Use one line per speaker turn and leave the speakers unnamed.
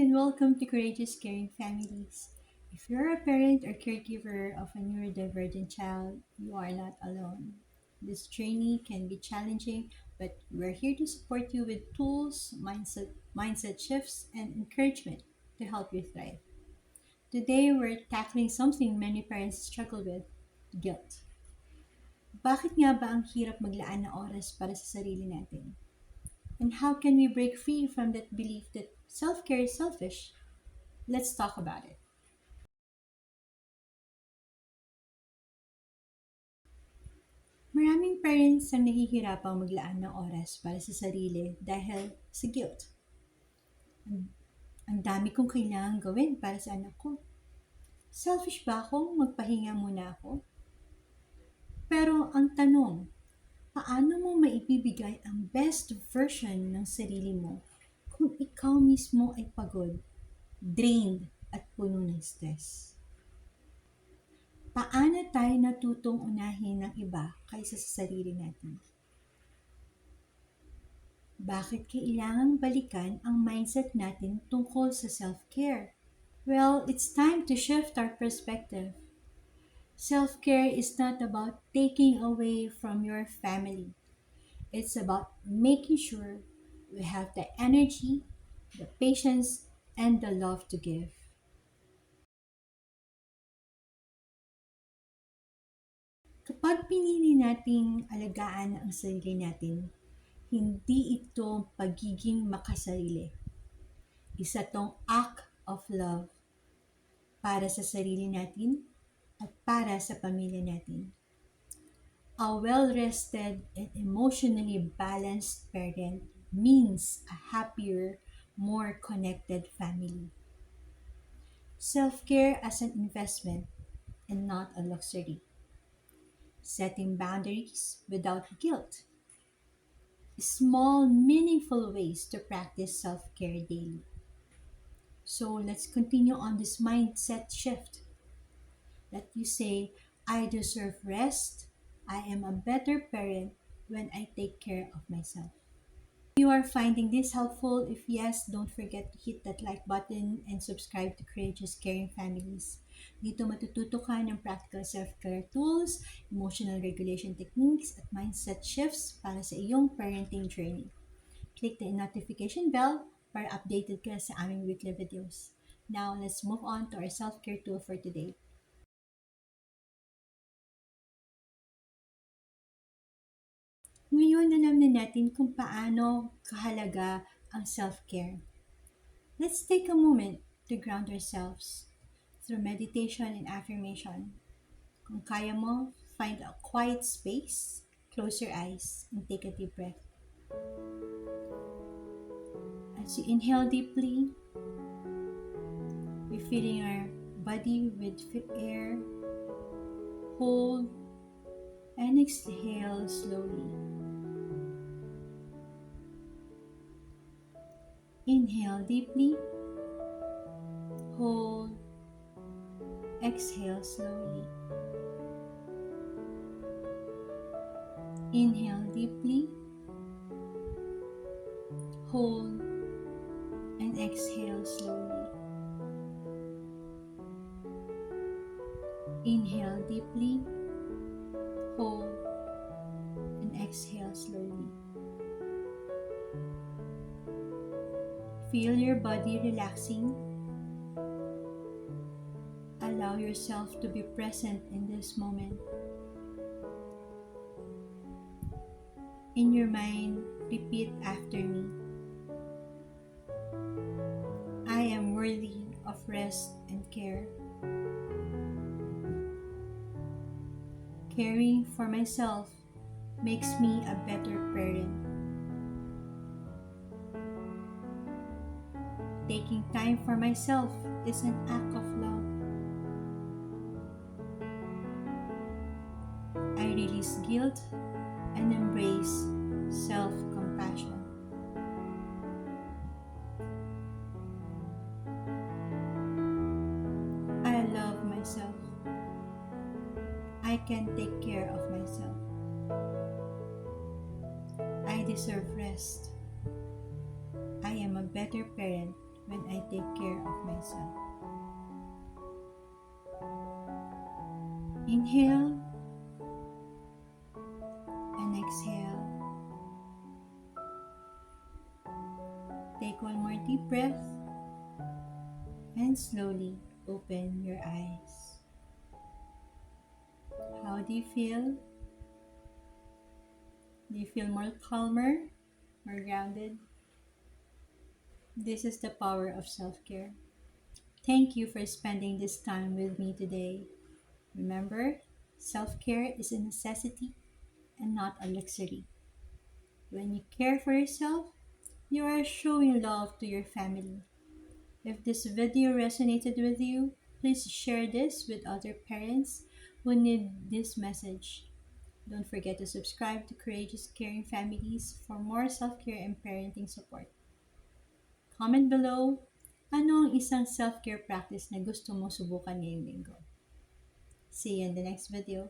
and welcome to Courageous Caring Families. If you're a parent or caregiver of a neurodivergent child, you are not alone. This journey can be challenging, but we're here to support you with tools, mindset shifts, and encouragement to help you thrive. Today, we're tackling something many parents struggle with: guilt. Bakit nga ba ang hirap maglaan ng oras para sa sarili natin? And how can we break free from that belief that self-care is selfish? Let's talk about it. Maraming parents ang nahihirapang maglaan ng oras para sa sarili dahil sa guilt. Ang dami kong kailangan gawin para sa anak ko. Selfish ba akong magpahinga muna ako? Pero ang tanong, paano mo maibibigay ang best version ng sarili mo kung ikaw mismo ay pagod, drained, at puno ng stress? Paano tayo natutong unahin ng iba kaysa sa sarili natin? Bakit kailangang balikan ang mindset natin tungkol sa self-care? Well, it's time to shift our perspective. Self-care is not about taking away from your family. It's about making sure we have the energy, the patience, and the love to give. Kapag pinili nating alagaan ang sarili natin, hindi ito pagiging makasarili. Isa tong act of love para sa sarili natin at para sa pamilya natin. A well-rested and emotionally balanced parent means a happier, more connected family. Self-care as an investment and not a luxury. Setting boundaries without guilt. Small, meaningful ways to practice self-care daily. So let's continue on this mindset shift. That you say, I deserve rest. I am a better parent when I take care of myself. If you are finding this helpful, if yes, don't forget to hit that like button and subscribe to Courageous Caring Families. Dito matututo ka ng practical self-care tools, emotional regulation techniques, at mindset shifts para sa iyong parenting journey. Click the notification bell para updated ka sa aming weekly videos. Now, let's move on to our self-care tool for today. Ngayon, alam na natin kung paano kahalaga ang self-care. Let's take a moment to ground ourselves through meditation and affirmation. Kung kaya mo, find a quiet space, close your eyes, and take a deep breath. As you inhale deeply, we're filling our body with air. Hold and exhale slowly. Inhale deeply. Hold. Exhale slowly. Inhale deeply. Hold. And exhale slowly. Inhale deeply. Hold. And exhale slowly. Feel your body relaxing. Allow yourself to be present in this moment. In your mind, repeat after me. I am worthy of rest and care. Caring for myself makes me a better parent. Taking time for myself is an act of love. I release guilt and embrace self-compassion. I love myself. I can take care of myself. I deserve rest. I am a better parent when I take care of myself. Inhale and exhale. Take one more deep breath and slowly open your eyes. How do you feel? Do you feel more calmer, more grounded? This is the power of self care. Thank you for spending this time with me today. Remember, self care is a necessity and not a luxury. When you care for yourself, you are showing love to your family. If this video resonated with you, please share this with other parents who need this message. Don't forget to subscribe to Courageous Caring Families for more self-care and parenting support. Comment below, ano ang isang self-care practice na gusto mo subukan ngayong linggo? See you in the next video.